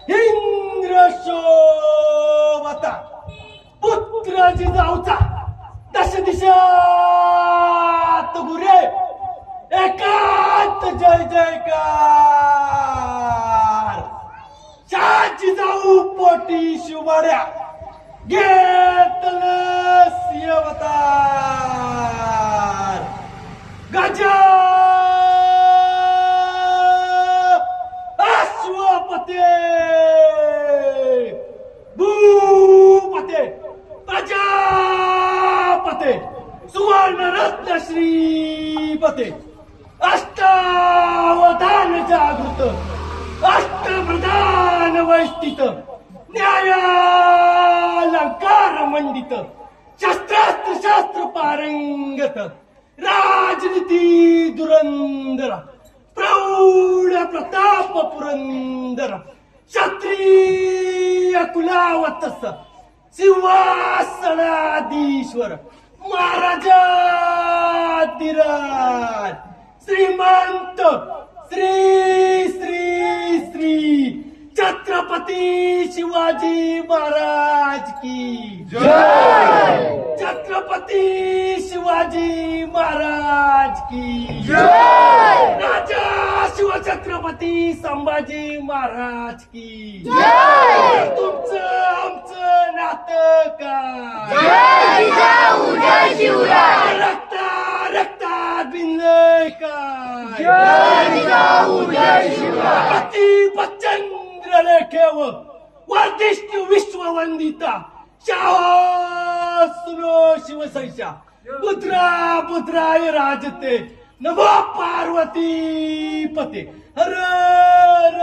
इंद्र शोभता पुत्र जिजाऊचा दश दिशात गुरे एकांत जय जयकार शाची जाऊ पोटी शिवड्या घेतलं अवतार गजा अश्वपते भूपते प्रजापते सुवर्ण रत्न श्रीपते अष्टावधान जागृत अष्टप्रधान वैष्टित न्यायालंकार मंडित शस्त्रास्त्र शास्त्र पारंगत राजनीती धुरंधर प्रौढ प्रताप पुरंदर क्षत्रिय कुलावतस सिंहासनाधीश्वर महाराजाधिराज श्रीमंत श्री श्री श्री छत्रपती शिवाजी महाराज की जय। छत्रपती शिवाजी महाराज की जय। राजा शिवछत्रपती संभाजी महाराज की जय। तुमचं आमचं नातं काय जय जिजाऊ जय शिवराय रक्तात बिनलंय काय जय जिजाऊ जय शिवराय पती बच्चंद्र लेखेव वर्धिष्णू विश्ववंदिता शासनो शिवसैषा पुत्रा पुत्राय राजते नमो पार्वती पते हर हर